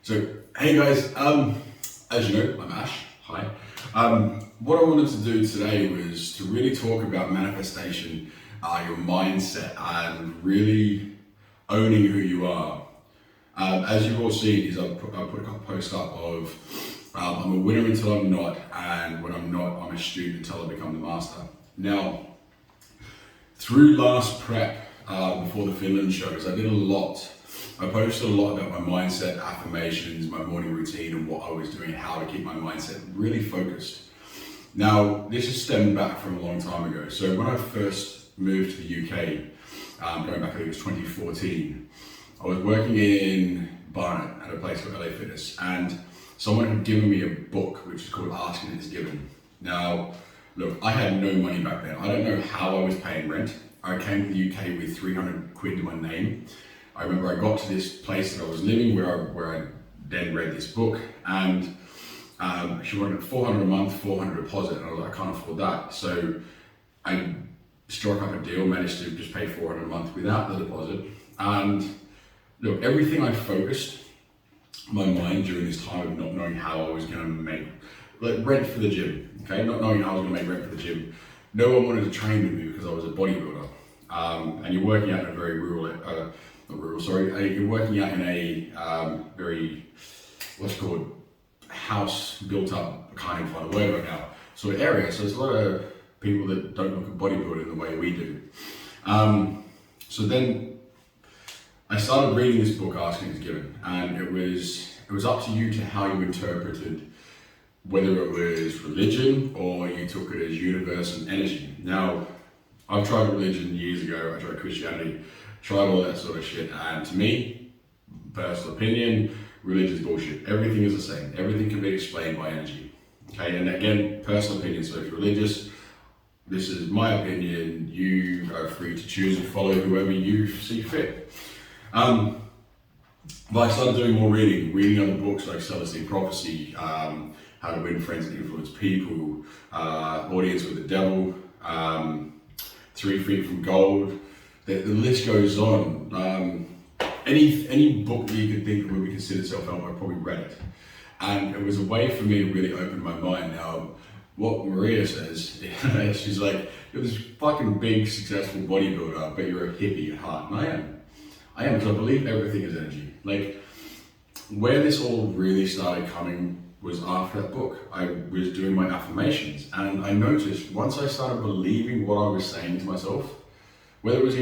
So, hey guys, as you know, I'm Ash, hi. What I wanted to do today was to really talk about manifestation, your mindset, and really owning who you are. As you've all seen, I put a post up of I'm a winner until I'm not, and when I'm not, I'm a student until I become the master. Now, through last prep, before the Finland shows, I did a lot. I posted a lot about my mindset, affirmations, my morning routine, and what I was doing, how to keep my mindset really focused. Now, this is stemmed back from a long time ago. So when I first moved to the UK, going back, I think it was 2014, I was working in Barnet at a place called LA Fitness, and someone had given me a book which is called Asking Is Given. Now, look, I had no money back then. I don't know how I was paying rent. I came to the UK with 300 quid to my name. I remember I got to this place that I was living where I then read this book, and she wanted 400 a month, 400 deposit, and I was like, I can't afford that. So I struck up a deal, managed to just pay 400 a month without the deposit. And look, everything I focused my mind during this time of not knowing how I was going to make rent for the gym, okay? Not knowing how I was going to make rent for the gym. No one wanted to train with me because I was a bodybuilder. And you're working out in a very you're working out in a very, what's called, house built up, I can't even find a word right now, sort of area. So there's a lot of people that don't look at bodybuilding the way we do. So then I started reading this book, Asking Is Given, and it was up to you to how you interpreted whether it was religion or you took it as universe and energy. Now, I've tried religion years ago, I tried Christianity, tried all that sort of shit, and to me, personal opinion, religion's bullshit. Everything is the same. Everything can be explained by energy. Okay, and again, personal opinion, so if you're religious, this is my opinion, you are free to choose and follow whoever you see fit. But I started doing more reading other books like Celestine Prophecy, How to Win Friends and Influence People, Audience with the Devil, 3 Feet from Gold. The list goes on. Any book that you could think of would be considered self-help, I probably read it. And it was a way for me to really open my mind. Now, what Maria says, she's like, you're this fucking big, successful bodybuilder, but you're a hippie at heart. And I am, because I believe everything is energy. Like, where this all really started coming was after that book. I was doing my affirmations, and I noticed once I started believing what I was saying to myself, whether it was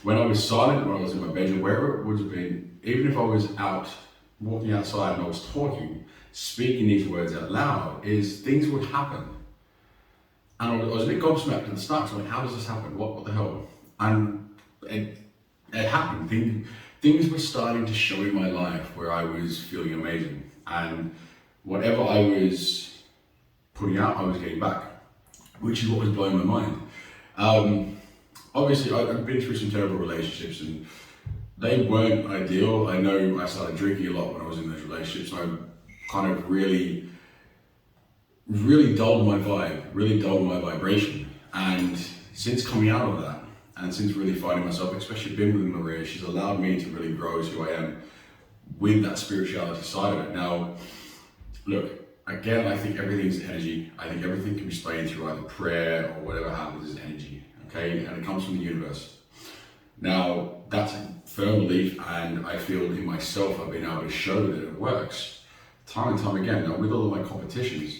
when I was silent, when I was in my bedroom, wherever it would have been, even if I was out walking outside and I was talking, speaking these words out loud, things would happen. And I was a bit gobsmacked at the start, so I'm like, how does this happen? What the hell? And it happened. Things were starting to show in my life where I was feeling amazing. And whatever I was putting out, I was getting back, which is what was blowing my mind. Obviously, I've been through some terrible relationships and they weren't ideal. I know I started drinking a lot when I was in those relationships. I kind of really dulled my vibe, really dulled my vibration. And since coming out of that, and since really finding myself, especially being with Maria, she's allowed me to really grow as who I am with that spirituality side of it. Now, look, again, I think everything's energy. I think everything can be explained through either prayer or whatever happens is energy, okay? And it comes from the universe. Now, that's a firm belief, and I feel in myself I've been able to show that it works time and time again. Now, with all of my competitions,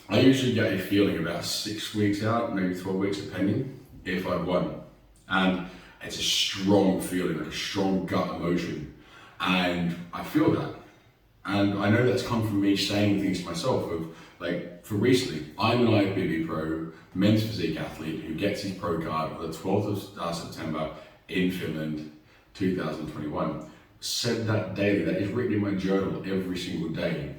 I usually get a feeling about 6 weeks out, maybe 12 weeks, depending, if I've won. And it's a strong feeling, like a strong gut emotion. And I feel that. And I know that's come from me saying things to myself of, like, for recently, I'm an IFBB pro, men's physique athlete who gets his pro card on the 12th of September in Finland, 2021. Said that daily, that is written in my journal every single day.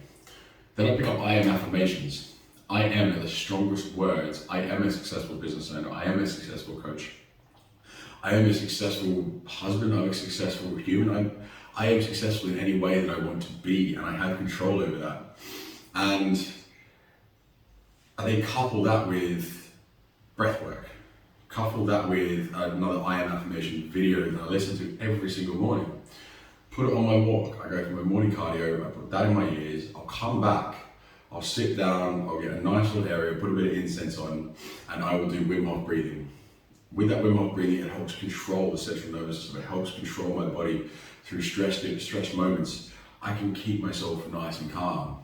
Then I pick up I am affirmations. I am are the strongest words. I am a successful business owner. I am a successful coach. I am a successful husband. I'm a successful human. I am successful in any way that I want to be, and I have control over that. And I then couple that with breath work. Couple that with another I am affirmation video that I listen to every single morning. put it on my walk. I go for my morning cardio, I put that in my ears, I'll come back, I'll sit down, I'll get a nice little area, put a bit of incense on, and I will do Wim Hof breathing. With that Wim Hof breathing, it helps control the central nervous system. It helps control my body through stress moments. I can keep myself nice and calm.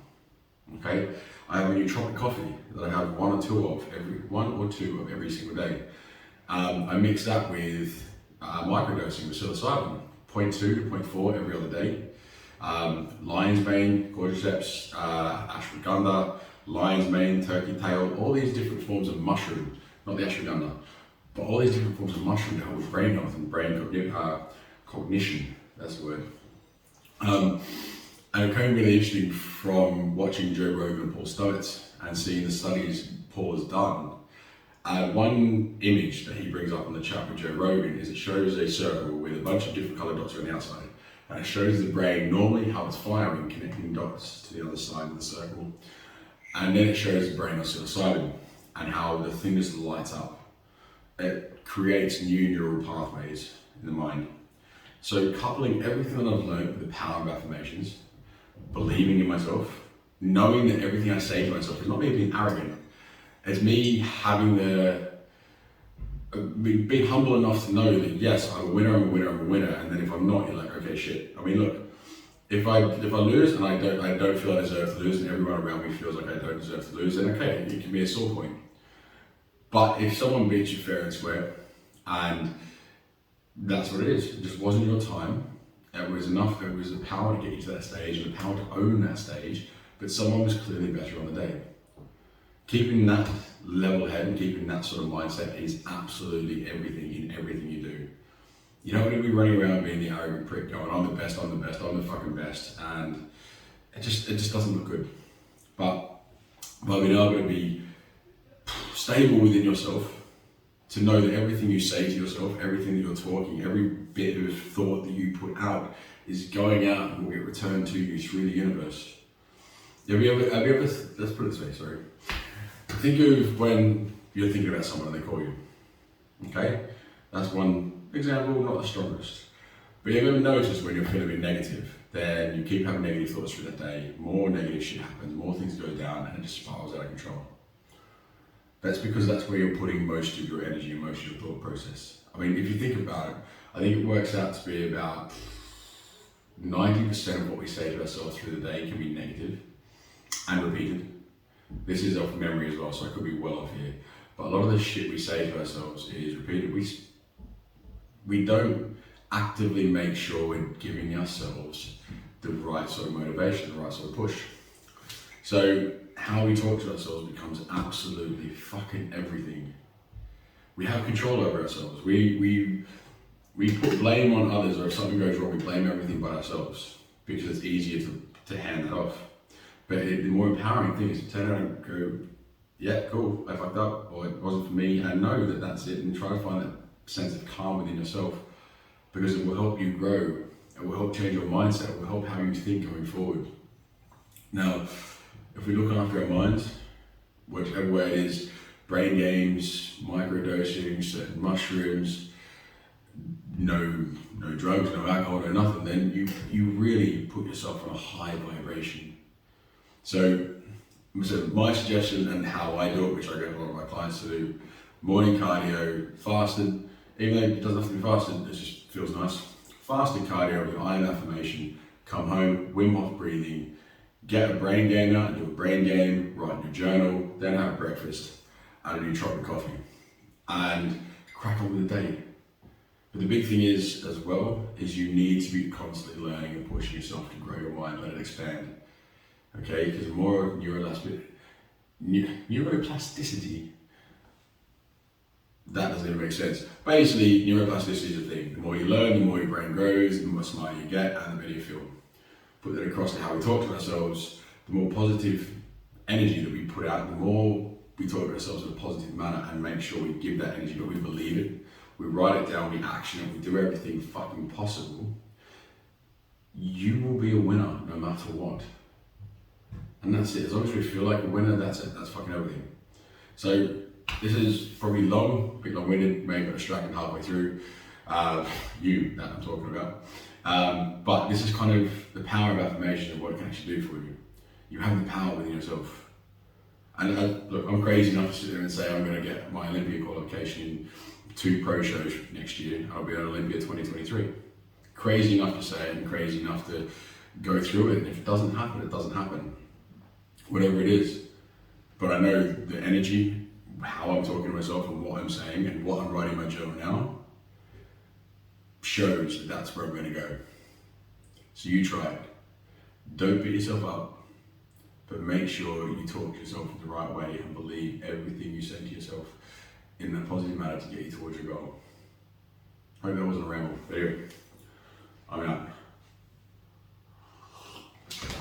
Okay, I have a nootropic coffee that I have one or two of every single day. I mix that with microdosing with psilocybin, 0.2 to 0.4 every other day. Lion's mane, cordyceps, ashwagandha, lion's mane, turkey tail, all these different forms of mushroom, not the ashwagandha, but all these different forms of mushroom to help with brain health and brain cognition, that's the word. And it became really interesting from watching Joe Rogan and Paul Stamets and seeing the studies Paul has done. One image that he brings up on the chat with Joe Rogan is it shows a circle with a bunch of different coloured dots on the outside. And it shows the brain normally how it's firing, connecting dots to the other side of the circle. And then it shows the brain on psilocybin and how the thing just lights up. It creates new neural pathways in the mind. So coupling everything that I've learned with the power of affirmations, believing in myself, knowing that everything I say to myself is not me being arrogant, it's me having being humble enough to know that yes, I'm a winner, and then if I'm not, you're like, okay, shit. I mean, look, if I lose and I don't feel I deserve to lose, and everyone around me feels like I don't deserve to lose, then okay, it can be a sore point. But if someone beats you fair and square, and that's what it is, it just wasn't your time, it was enough, it was the power to get you to that stage and the power to own that stage, but someone was clearly better on the day. Keeping that level head and keeping that sort of mindset is absolutely everything in everything you do. You don't want to be running around being the arrogant prick going, I'm the best, I'm the fucking best, and it just doesn't look good. But being able to be stable within yourself, to know that everything you say to yourself, everything that you're talking, every bit of thought that you put out is going out and will get returned to you through the universe. Have you ever, let's put it this way, sorry. Think of when you're thinking about someone and they call you, okay? That's one example, not the strongest. But you've ever noticed when you're feeling a bit negative, then you keep having negative thoughts through the day, more negative shit happens, more things go down, and it just spirals out of control. That's because that's where you're putting most of your energy and most of your thought process. I mean, if you think about it, I think it works out to be about 90% of what we say to ourselves through the day can be negative and repeated. This is off memory as well, so I could be well off here. But a lot of the shit we say to ourselves is repeated. We don't actively make sure we're giving ourselves the right sort of motivation, the right sort of push. So how we talk to ourselves becomes absolutely fucking everything. We have control over ourselves. We put blame on others, or if something goes wrong, we blame everything but ourselves because it's easier to hand that off. But the more empowering thing is to turn around and go, yeah, cool, I fucked up, or it wasn't for me, and know that that's it, and try to find that sense of calm within yourself, because it will help you grow, it will help change your mindset, it will help how you think going forward. Now, if we look after our minds, whichever way it is, brain games, microdosing, certain mushrooms, no drugs, no alcohol, no nothing, then you really put yourself on a high vibration. So my suggestion and how I do it, which I get a lot of my clients to do, morning cardio, fasted, even though it doesn't have to be fasted, it just feels nice. Fasted cardio with an affirmation, come home, Wim Hof breathing, get a brain game out and do a brain game, write in your journal, then have breakfast and a nootropic coffee, and crack on with the day. But the big thing is, as well, is you need to be constantly learning and pushing yourself to grow your mind, let it expand. Okay, because the more neuroplasticity, that doesn't even make sense. Basically, neuroplasticity is a thing. The more you learn, the more your brain grows, the more smarter you get, and the better you feel. Put that across to how we talk to ourselves, the more positive energy that we put out, the more we talk to ourselves in a positive manner and make sure we give that energy, but we believe it, we write it down, we action it, we do everything fucking possible, you will be a winner no matter what. And that's it. As long as we feel like a winner, that's it. That's fucking everything. So this is probably long, a bit long-winded, maybe got distracted halfway through. That I'm talking about. But this is kind of the power of affirmation and what it can actually do for you. You have the power within yourself. And look, I'm crazy enough to sit there and say I'm going to get my Olympia qualification in 2 pro shows next year. I'll be on Olympia 2023. Crazy enough to say and crazy enough to go through it. And if it doesn't happen, it doesn't happen. Whatever it is. But I know the energy, how I'm talking to myself and what I'm saying and what I'm writing in my journal now shows that that's where I'm going to go. So you try it. Don't beat yourself up. But make sure you talk to yourself the right way and believe everything you say to yourself in a positive manner to get you towards your goal. I hope that wasn't a ramble, but anyway, I'm out.